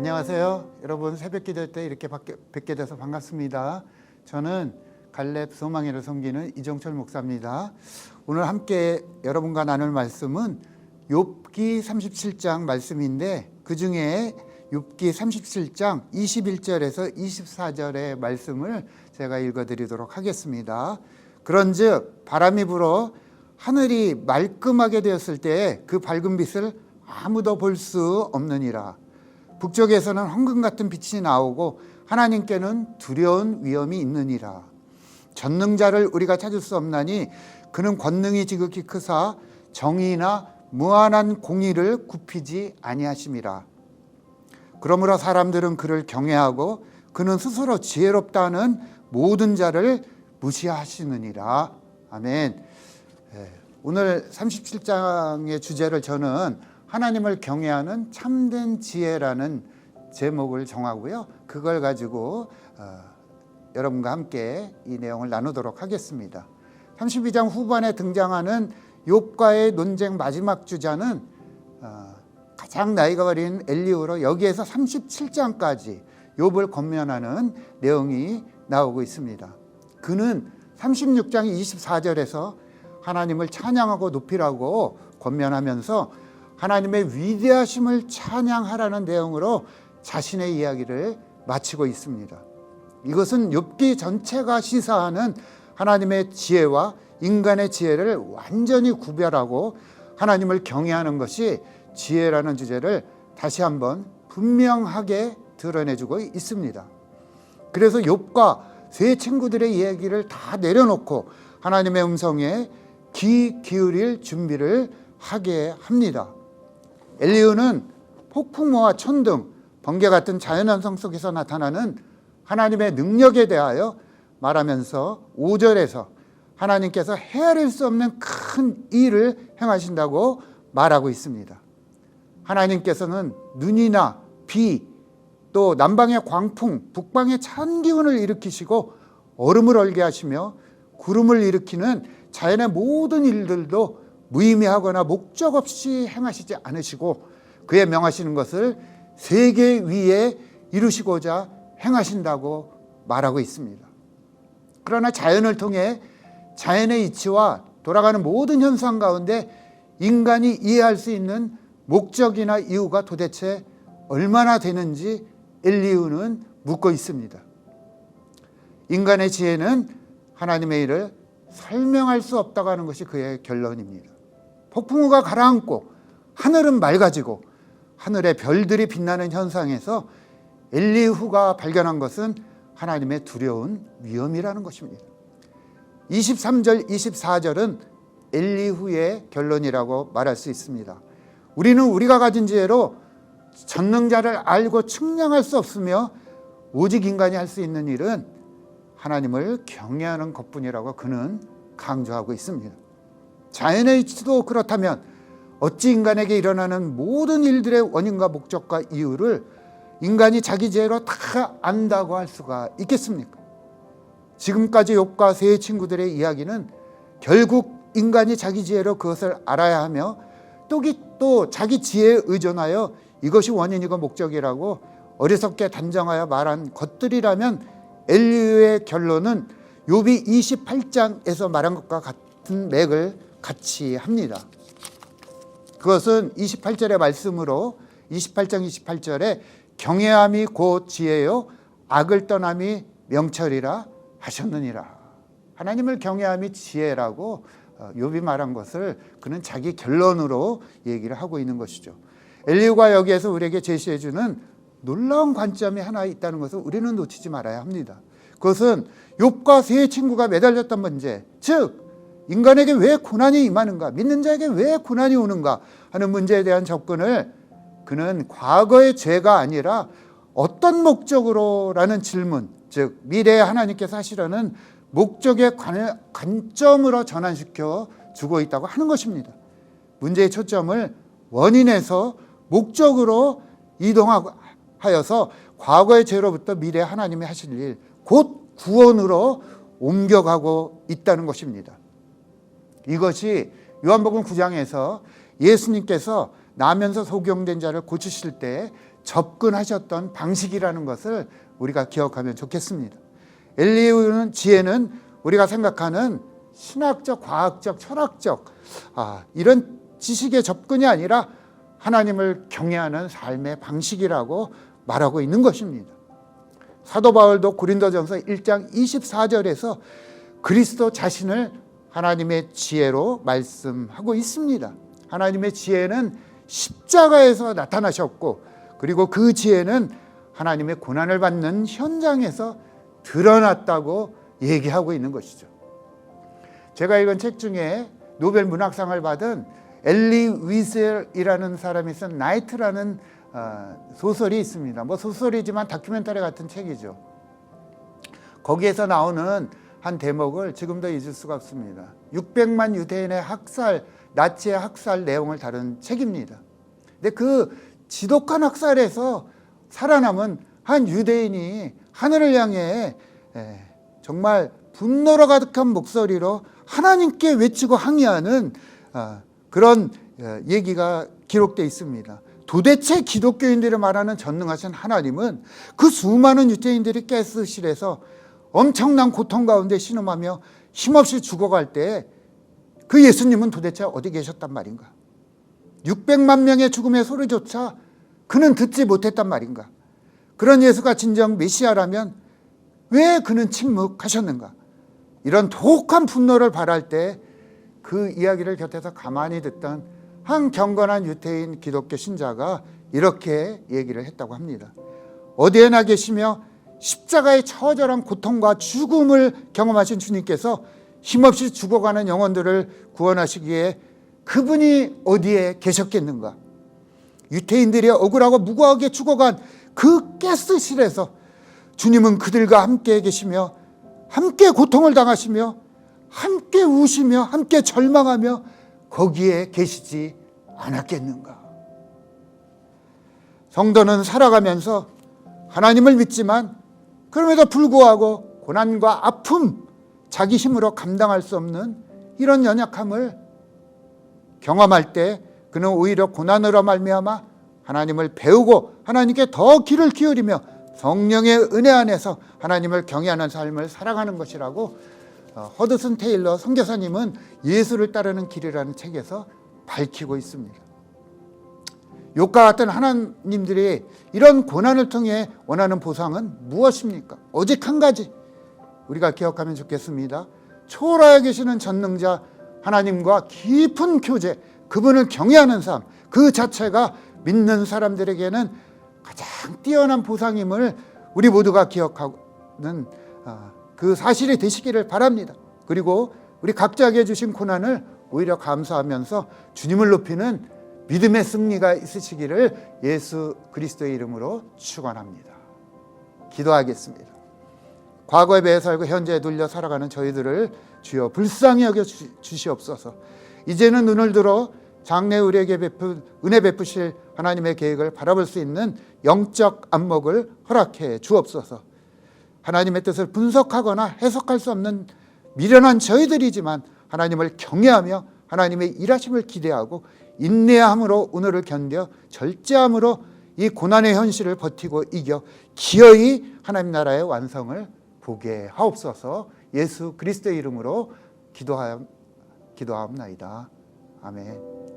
안녕하세요. 여러분 새벽 기도 때 이렇게 뵙게 돼서 반갑습니다. 저는 갈렙 소망회를 섬기는 이종철 목사입니다. 오늘 함께 여러분과 나눌 말씀은 욥기 37장 말씀인데 그 중에 욥기 37장 21절에서 24절의 말씀을 제가 읽어드리도록 하겠습니다. 그런즉 바람이 불어 하늘이 말끔하게 되었을 때 그 밝은 빛을 아무도 볼 수 없느니라. 북쪽에서는 황금 같은 빛이 나오고 하나님께는 두려운 위험이 있느니라. 전능자를 우리가 찾을 수 없나니 그는 권능이 지극히 크사 정의나 무한한 공의를 굽히지 아니하심이라. 그러므로 사람들은 그를 경외하고 그는 스스로 지혜롭다는 모든 자를 무시하시느니라. 아멘. 오늘 37장의 주제를 저는 하나님을 경외하는 참된 지혜라는 제목을 정하고요. 그걸 가지고 여러분과 함께 이 내용을 나누도록 하겠습니다. 32장 후반에 등장하는 욥과의 논쟁 마지막 주자는 가장 나이가 어린 엘리후로 여기에서 37장까지 욥을 권면하는 내용이 나오고 있습니다. 그는 36장 24절에서 하나님을 찬양하고 높이라고 권면하면서 하나님의 위대하심을 찬양하라는 내용으로 자신의 이야기를 마치고 있습니다. 이것은 욥기 전체가 시사하는 하나님의 지혜와 인간의 지혜를 완전히 구별하고 하나님을 경외하는 것이 지혜라는 주제를 다시 한번 분명하게 드러내주고 있습니다. 그래서 욥과 세 친구들의 이야기를 다 내려놓고 하나님의 음성에 귀 기울일 준비를 하게 합니다. 엘리후는 폭풍우와 천둥, 번개 같은 자연현상 속에서 나타나는 하나님의 능력에 대하여 말하면서 5절에서 하나님께서 헤아릴 수 없는 큰 일을 행하신다고 말하고 있습니다. 하나님께서는 눈이나 비, 또 남방의 광풍, 북방의 찬 기운을 일으키시고 얼음을 얼게 하시며 구름을 일으키는 자연의 모든 일들도 무의미하거나 목적 없이 행하시지 않으시고 그의 명하시는 것을 세계 위에 이루시고자 행하신다고 말하고 있습니다. 그러나 자연을 통해 자연의 이치와 돌아가는 모든 현상 가운데 인간이 이해할 수 있는 목적이나 이유가 도대체 얼마나 되는지 엘리후는 묻고 있습니다. 인간의 지혜는 하나님의 일을 설명할 수 없다고 하는 것이 그의 결론입니다. 폭풍우가 가라앉고 하늘은 맑아지고 하늘의 별들이 빛나는 현상에서 엘리후가 발견한 것은 하나님의 두려운 위험이라는 것입니다. 23절, 24절은 엘리후의 결론이라고 말할 수 있습니다. 우리는 우리가 가진 지혜로 전능자를 알고 측량할 수 없으며 오직 인간이 할 수 있는 일은 하나님을 경외하는 것뿐이라고 그는 강조하고 있습니다. 자연의 이치도 그렇다면 어찌 인간에게 일어나는 모든 일들의 원인과 목적과 이유를 인간이 자기 지혜로 다 안다고 할 수가 있겠습니까? 지금까지 욥과 세 친구들의 이야기는 결국 인간이 자기 지혜로 그것을 알아야 하며 또 자기 지혜에 의존하여 이것이 원인이고 목적이라고 어리석게 단정하여 말한 것들이라면 엘리후의 결론은 욥이 28장에서 말한 것과 같은 맥을 같이 합니다. 그것은 28절의 말씀으로 28장 28절에 경외함이 곧 지혜요 악을 떠남이 명철이라 하셨느니라. 하나님을 경외함이 지혜라고 욥이 말한 것을 그는 자기 결론으로 얘기를 하고 있는 것이죠. 엘리후가 여기에서 우리에게 제시해 주는 놀라운 관점이 하나 있다는 것을 우리는 놓치지 말아야 합니다. 그것은 욥과 세 친구가 매달렸던 문제, 즉 인간에게 왜 고난이 임하는가, 믿는 자에게 왜 고난이 오는가 하는 문제에 대한 접근을 그는 과거의 죄가 아니라 어떤 목적으로라는 질문, 즉 미래에 하나님께서 하시려는 목적의 관점으로 전환시켜 주고 있다고 하는 것입니다. 문제의 초점을 원인에서 목적으로 이동하여서 과거의 죄로부터 미래에 하나님이 하실 일, 곧 구원으로 옮겨가고 있다는 것입니다. 이것이 요한복음 9장에서 예수님께서 나면서 소경된 자를 고치실 때 접근하셨던 방식이라는 것을 우리가 기억하면 좋겠습니다. 엘리후의 지혜는 우리가 생각하는 신학적, 과학적, 철학적 이런 지식의 접근이 아니라 하나님을 경외하는 삶의 방식이라고 말하고 있는 것입니다. 사도 바울도 고린도전서 1장 24절에서 그리스도 자신을 하나님의 지혜로 말씀하고 있습니다. 하나님의 지혜는 십자가에서 나타나셨고, 그리고 그 지혜는 하나님의 고난을 받는 현장에서 드러났다고 얘기하고 있는 것이죠. 제가 읽은 책 중에 노벨 문학상을 받은 엘리 위셀이라는 사람이 쓴 나이트라는 소설이 있습니다. 소설이지만 다큐멘터리 같은 책이죠. 거기에서 나오는 한 대목을 지금도 잊을 수가 없습니다. 600만 유대인의 학살, 나치의 학살 내용을 다룬 책입니다. 근데 그 지독한 학살에서 살아남은 한 유대인이 하늘을 향해 정말 분노로 가득한 목소리로 하나님께 외치고 항의하는 그런 얘기가 기록되어 있습니다. 도대체 기독교인들이 말하는 전능하신 하나님은 그 수많은 유대인들이 가스실에서 엄청난 고통 가운데 신음하며 힘없이 죽어갈 때 그 예수님은 도대체 어디 계셨단 말인가? 600만 명의 죽음의 소리조차 그는 듣지 못했단 말인가? 그런 예수가 진정 메시아라면 왜 그는 침묵하셨는가? 이런 독한 분노를 발할 때 그 이야기를 곁에서 가만히 듣던 한 경건한 유대인 기독교 신자가 이렇게 얘기를 했다고 합니다. 어디에나 계시며 십자가의 처절한 고통과 죽음을 경험하신 주님께서 힘없이 죽어가는 영혼들을 구원하시기에 그분이 어디에 계셨겠는가? 유대인들이 억울하고 무고하게 죽어간 그 가스실에서 주님은 그들과 함께 계시며 함께 고통을 당하시며 함께 우시며 함께 절망하며 거기에 계시지 않았겠는가? 성도는 살아가면서 하나님을 믿지만 그럼에도 불구하고 고난과 아픔, 자기 힘으로 감당할 수 없는 이런 연약함을 경험할 때 그는 오히려 고난으로 말미암아 하나님을 배우고 하나님께 더 귀를 기울이며 성령의 은혜 안에서 하나님을 경외하는 삶을 살아가는 것이라고 허드슨 테일러 선교사님은 예수를 따르는 길이라는 책에서 밝히고 있습니다. 욥과 같은 하나님들이 이런 고난을 통해 원하는 보상은 무엇입니까? 오직 한 가지 우리가 기억하면 좋겠습니다. 초월하여 계시는 전능자 하나님과 깊은 교제, 그분을 경외하는 삶, 그 자체가 믿는 사람들에게는 가장 뛰어난 보상임을 우리 모두가 기억하는 그 사실이 되시기를 바랍니다. 그리고 우리 각자에게 주신 고난을 오히려 감사하면서 주님을 높이는 믿음의 승리가 있으시기를 예수 그리스도의 이름으로 축원합니다. 기도하겠습니다. 과거에 매여 살고 현재에 눌려 살아가는 저희들을 주여 불쌍히 여겨 주시옵소서. 이제는 눈을 들어 장래 우리에게 은혜 베푸실 하나님의 계획을 바라볼 수 있는 영적 안목을 허락해 주옵소서. 하나님의 뜻을 분석하거나 해석할 수 없는 미련한 저희들이지만 하나님을 경외하며 하나님의 일하심을 기대하고 인내함으로 오늘을 견뎌 절제함으로 이 고난의 현실을 버티고 이겨 기어이 하나님 나라의 완성을 보게 하옵소서. 예수 그리스도의 이름으로 기도하옵나이다. 아멘.